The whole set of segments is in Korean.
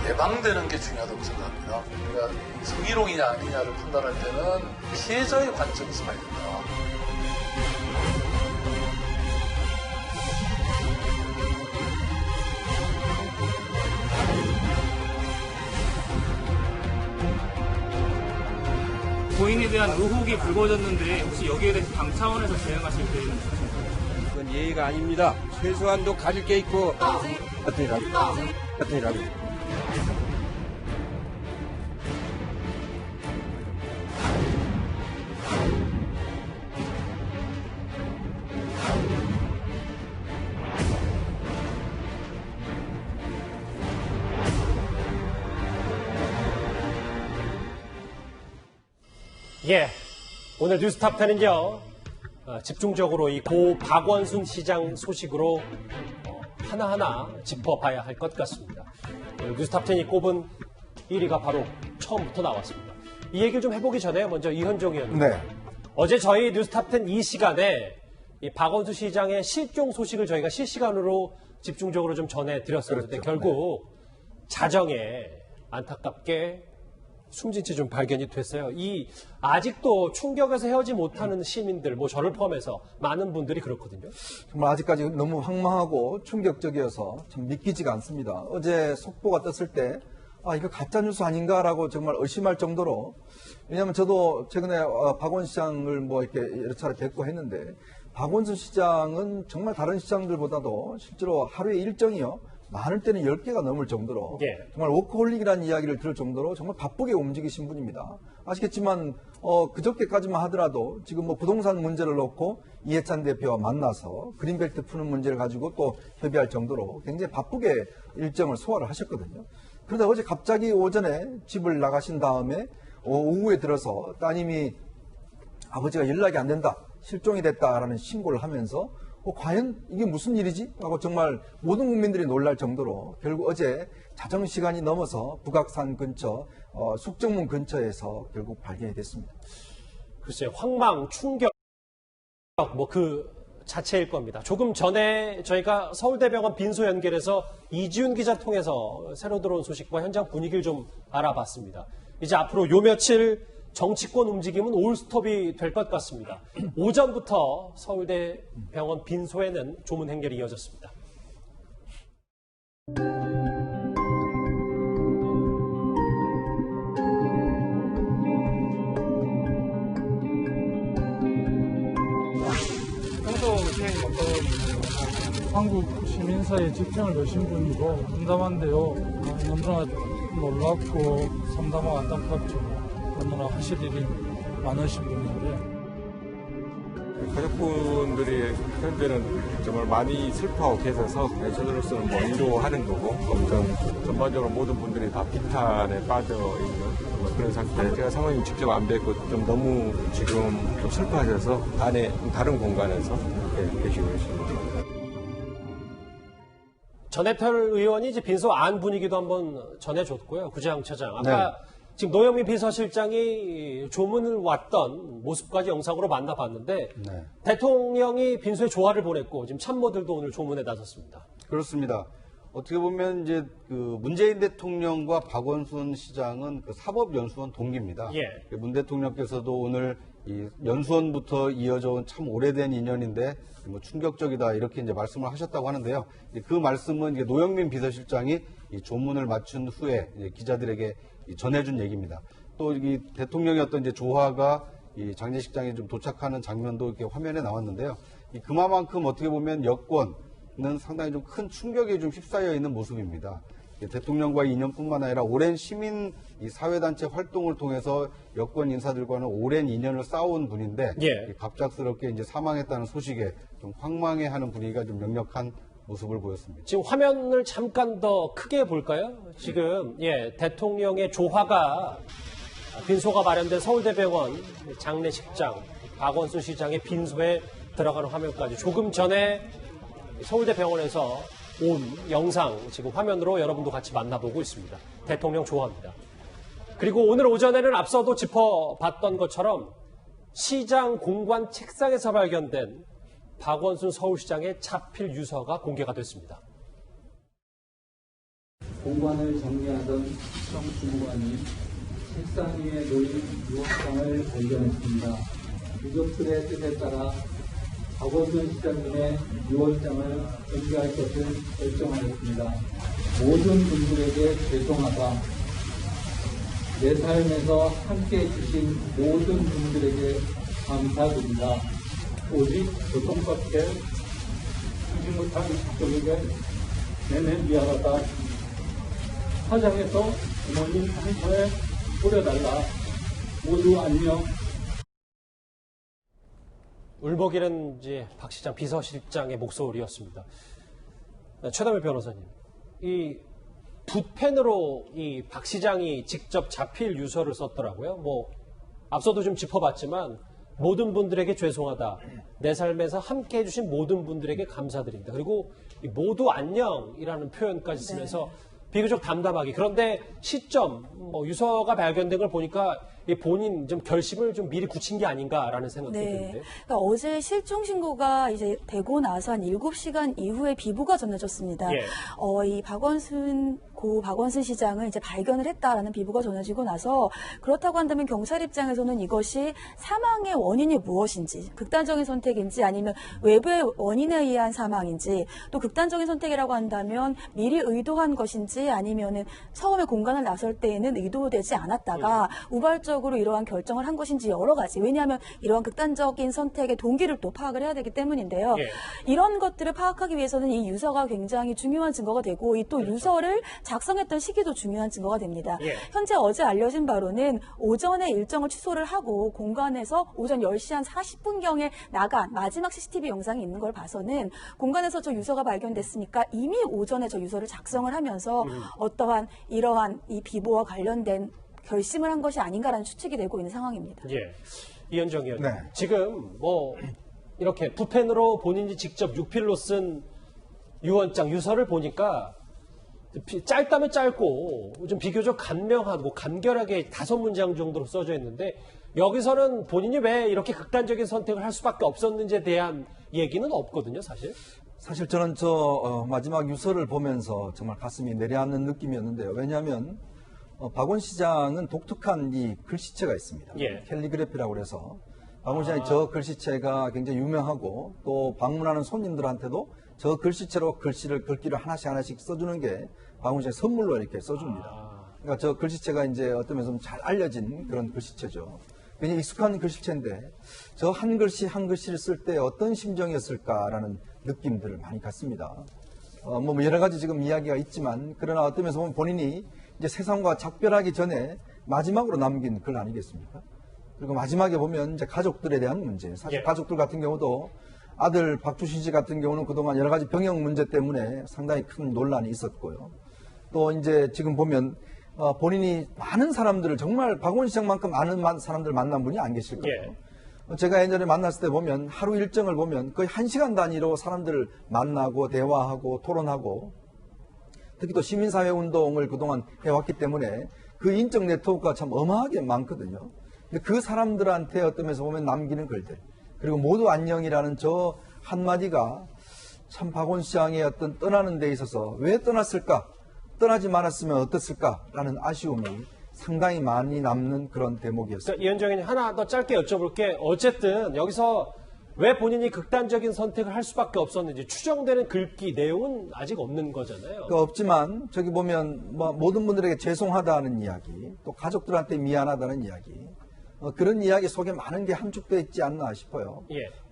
예방되는 게 중요하다고 생각합니다. 우리가 성희롱이냐 아니냐를 판단할 때는 피해자의 관점에서 봐야 된다. 고인에 대한 의혹이 불거졌는데 혹시 여기에 대해서 당 차원에서 대응하실 계획은 있으신가요? 그건 예의가 아닙니다. 최소한도 가질 게 있고 어떻게라고. 예, 오늘 뉴스탑10은요, 집중적으로 이 고 박원순 시장 소식으로 하나하나 짚어봐야 할 것 같습니다. 오늘 뉴스탑10이 꼽은 1위가 바로 처음부터 나왔습니다. 이 얘기를 좀 해보기 전에 먼저 이현종 의원님. 네. 어제 저희 뉴스탑10 이 시간에 이 박원순 시장의 실종 소식을 저희가 실시간으로 집중적으로 좀 전해드렸었는데 그렇죠. 결국 자정에 안타깝게 숨진 채 좀 발견이 됐어요. 아직도 충격에서 헤어지 못하는 시민들, 뭐 저를 포함해서 많은 분들이 그렇거든요. 정말 아직까지 너무 황망하고 충격적이어서 참 믿기지가 않습니다. 어제 속보가 떴을 때, 이거 가짜뉴스 아닌가라고 정말 의심할 정도로, 왜냐하면 저도 최근에 박원 시장을 뭐 이렇게 여러 차례 뵙고 했는데, 박원순 시장은 정말 다른 시장들보다도 실제로 하루에 일정이요. 많을 때는 10개가 넘을 정도로 정말 워크홀릭이라는 이야기를 들을 정도로 정말 바쁘게 움직이신 분입니다. 아시겠지만 그저께까지만 하더라도 지금 뭐 부동산 문제를 놓고 이해찬 대표와 만나서 그린벨트 푸는 문제를 가지고 또 협의할 정도로 굉장히 바쁘게 일정을 소화를 하셨거든요. 그러다 어제 갑자기 오전에 집을 나가신 다음에 오후에 들어서 따님이 아버지가 연락이 안 된다, 실종이 됐다라는 신고를 하면서 과연 이게 무슨 일이지? 하고 정말 모든 국민들이 놀랄 정도로 결국 어제 자정 시간이 넘어서 북악산 근처 숙정문 근처에서 결국 발견이 됐습니다. 글쎄요, 황망, 충격 뭐 그 자체일 겁니다. 조금 전에 저희가 서울대병원 빈소 연결해서 이지훈 기자 통해서 새로 들어온 소식과 현장 분위기를 좀 알아봤습니다. 이제 앞으로 요 며칠 정치권 움직임은 올스톱이 될 것 같습니다. 오전부터 서울대병원 빈소에는 조문 행렬이 이어졌습니다. 평소 선생님 어떤 한국 시민사회에 직행을 넣으신 분이고 담담한데요. 너무나 놀랍고 참담하고 안타깝죠. 너무나 하실 일이 많으신 분인데 가족분들이 현재는 정말 많이 슬퍼하고 계셔서 저들로서는 뭐 위로하는 거고 엄청 전반적으로 모든 분들이 다 비탄에 빠져 있는 그런 상태. 제가 상황이 직접 안 뵙고 좀 너무 지금 좀 슬퍼하셔서 안에 다른 공간에서 계시고 계십니다. 전해철 의원이 이제 빈소 안 분위기도 한번 전해줬고요. 구장처장. 아까 지금 노영민 비서실장이 조문을 왔던 모습까지 영상으로 만나봤는데 대통령이 빈소에 조화를 보냈고 지금 참모들도 오늘 조문에 나섰습니다. 그렇습니다. 어떻게 보면 이제 그 문재인 대통령과 박원순 시장은 그 사법연수원 동기입니다. 문 대통령께서도 오늘 이 연수원부터 이어져 온 참 오래된 인연인데 뭐 충격적이다 이렇게 이제 말씀을 하셨다고 하는데요. 그 말씀은 이제 노영민 비서실장이 이 조문을 마친 후에 이제 기자들에게 전해준 얘기입니다. 또 이 대통령의 어떤 이제 조화가 이 장례식장에 좀 도착하는 장면도 이렇게 화면에 나왔는데요. 그만큼 어떻게 보면 여권은 상당히 좀 큰 충격에 좀 휩싸여 있는 모습입니다. 대통령과의 인연뿐만 아니라 오랜 시민 이 사회단체 활동을 통해서 여권 인사들과는 오랜 인연을 쌓아온 분인데 갑작스럽게 이제 사망했다는 소식에 좀 황망해하는 분위기가 좀 역력한 모습을 보였습니다. 지금 화면을 잠깐 더 크게 볼까요? 지금 대통령의 조화가 빈소가 마련된 서울대병원 장례식장 박원순 시장의 빈소에 들어가는 화면까지 조금 전에 서울대병원에서 온 영상 지금 화면으로 여러분도 같이 만나보고 있습니다. 대통령 조화입니다. 그리고 오늘 오전에는 앞서도 짚어봤던 것처럼 시장 공관 책상에서 발견된 박원순 서울시장의 자필 유서가 공개가 됐습니다. 공관을 정리하던 시청 주무관이 책상 위에 놓인 유언장을 발견했습니다. 유족들의 뜻에 따라 박원순 시장님의 유언장을 공개할 것을 결정하였습니다. 모든 분들에게 죄송하다. 내 삶에서 함께해 주신 모든 분들에게 감사드립니다. 오직 고통밖에 하지 못한 가족에게 내내 미안하다. 사장에서 부모님 상처에 뿌려달라. 모두 안녕. 울먹이는 이제 박 시장 비서실장의 목소리였습니다. 최담일 변호사님, 이 붓펜으로 이 박 시장이 직접 자필 유서를 썼더라고요. 뭐 앞서도 좀 짚어봤지만 모든 분들에게 죄송하다. 내 삶에서 함께 해주신 모든 분들에게 감사드립니다. 그리고 이 모두 안녕이라는 표현까지 쓰면서 비교적 담담하게. 그런데 시점, 유서가 발견된 걸 보니까 본인 좀 결심을 좀 미리 굳힌 게 아닌가라는 생각이 드는데. 그러니까 어제 실종 신고가 이제 되고 나서 한 7시간 이후에 비보가 전해졌습니다. 이 고 박원순 시장을 이제 발견을 했다라는 비보가 전해지고 나서 그렇다고 한다면 경찰 입장에서는 이것이 사망의 원인이 무엇인지, 극단적인 선택인지 아니면 외부의 원인에 의한 사망인지, 또 극단적인 선택이라고 한다면 미리 의도한 것인지 아니면은 처음에 공간을 나설 때에는 의도되지 않았다가 우발적으로 이러한 결정을 한 것인지 여러 가지. 왜냐하면 이러한 극단적인 선택의 동기를 또 파악을 해야 되기 때문인데요. 이런 것들을 파악하기 위해서는 이 유서가 굉장히 중요한 증거가 되고 이 또 유서를 작성했던 시기도 중요한 증거가 됩니다. 현재 어제 알려진 바로는 오전에 일정을 취소를 하고 공간에서 오전 10시 한 40분경에 나간 마지막 CCTV 영상이 있는 걸 봐서는 공간에서 저 유서가 발견됐으니까 이미 오전에 저 유서를 작성을 하면서 어떠한 이러한 이 비보와 관련된 결심을 한 것이 아닌가라는 추측이 되고 있는 상황입니다. 이현정 의원님, 지금 이렇게 붓펜으로 본인이 직접 유필로 쓴 유언장, 유서를 보니까 짧다면 짧고 좀 비교적 간명하고 간결하게 5문장 정도로 써져 있는데 여기서는 본인이 왜 이렇게 극단적인 선택을 할 수밖에 없었는지에 대한 얘기는 없거든요, 사실. 사실 저는 마지막 유서를 보면서 정말 가슴이 내려앉는 느낌이었는데요. 왜냐하면 박원 시장은 독특한 이 글씨체가 있습니다. 캘리그래피라고 그래서 박원 시장이 저 글씨체가 굉장히 유명하고 또 방문하는 손님들한테도 저 글씨체로 글귀를 하나씩 써주는 게 박원 시장이 선물로 이렇게 써줍니다. 그러니까 저 글씨체가 이제 어떤 면에서 잘 알려진 그런 글씨체죠. 굉장히 익숙한 글씨체인데 저 한 글씨 한 글씨를 쓸 때 어떤 심정이었을까라는 느낌들을 많이 갖습니다. 여러 가지 지금 이야기가 있지만 그러나 어떤 면에서 보면 본인이 이제 세상과 작별하기 전에 마지막으로 남긴 글 아니겠습니까? 그리고 마지막에 보면 이제 가족들에 대한 문제. 사실 가족들 같은 경우도 아들 박주신 씨 같은 경우는 그동안 여러 가지 병역 문제 때문에 상당히 큰 논란이 있었고요. 또 이제 지금 보면 본인이 많은 사람들을 정말 박원 시장만큼 많은 사람들 만난 분이 안 계실 거예요. 제가 예전에 만났을 때 보면 하루 일정을 보면 거의 1시간 단위로 사람들을 만나고 대화하고 토론하고 특히 또 시민사회 운동을 그동안 해왔기 때문에 그 인적 네트워크가 참 어마하게 많거든요. 근데 그 사람들한테 어떤 면에서 보면 남기는 글들 그리고 모두 안녕이라는 저 한마디가 참 박원 시장의 어떤 떠나는 데 있어서 왜 떠났을까? 떠나지 말았으면 어땠을까라는 아쉬움이 상당히 많이 남는 그런 대목이었습니다. 그러니까 이현정 의원님 하나 더 짧게 여쭤볼게. 어쨌든 여기서 왜 본인이 극단적인 선택을 할 수밖에 없었는지 추정되는 글귀 내용은 아직 없는 거잖아요. 없지만 저기 보면 모든 분들에게 죄송하다는 이야기 또 가족들한테 미안하다는 이야기 그런 이야기 속에 많은 게 함축되어 있지 않나 싶어요.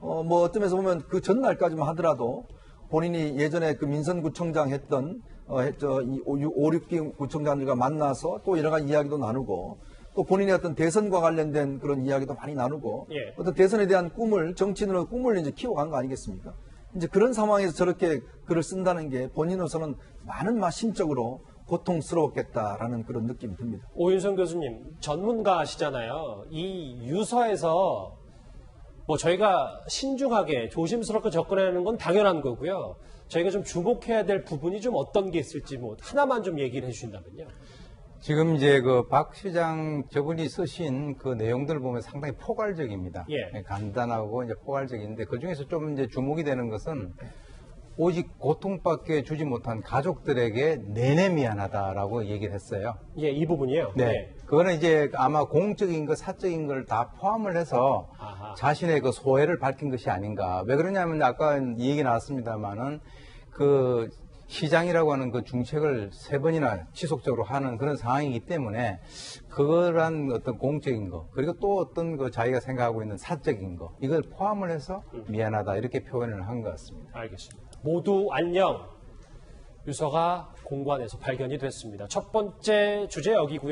어떤 면에서 보면 그 전날까지만 하더라도 본인이 예전에 그 민선구청장 했던 5, 6기 구청장들과 만나서 또 여러 가지 이야기도 나누고 또 본인의 어떤 대선과 관련된 그런 이야기도 많이 나누고 어떤 대선에 대한 꿈을 정치인으로 꿈을 이제 키워간 거 아니겠습니까? 이제 그런 상황에서 저렇게 글을 쓴다는 게 본인으로서는 많은 심적으로 고통스러웠겠다라는 그런 느낌이 듭니다. 오윤성 교수님 전문가시잖아요. 이 유서에서 저희가 신중하게 조심스럽게 접근하는 건 당연한 거고요. 저희가 좀 주목해야 될 부분이 좀 어떤 게 있을지 하나만 좀 얘기를 해주신다면요. 지금 이제 그 박 시장 저분이 쓰신 그 내용들을 보면 상당히 포괄적입니다. 예. 간단하고 이제 포괄적인데 그 중에서 좀 이제 주목이 되는 것은 오직 고통밖에 주지 못한 가족들에게 내내 미안하다라고 얘기를 했어요. 예, 이 부분이요. 네. 그거는 이제 아마 공적인 것, 사적인 걸 다 포함을 해서 자신의 그 소회를 밝힌 것이 아닌가. 왜 그러냐면 아까 이 얘기 나왔습니다만은 그 시장이라고 하는 그 중책을 3번이나 지속적으로 하는 그런 상황이기 때문에 그거란 어떤 공적인 거 그리고 또 어떤 그 자기가 생각하고 있는 사적인 거 이걸 포함을 해서 미안하다 이렇게 표현을 한 것 같습니다. 알겠습니다. 모두 안녕. 유서가 공관에서 발견이 됐습니다. 첫 번째 주제 여기고요.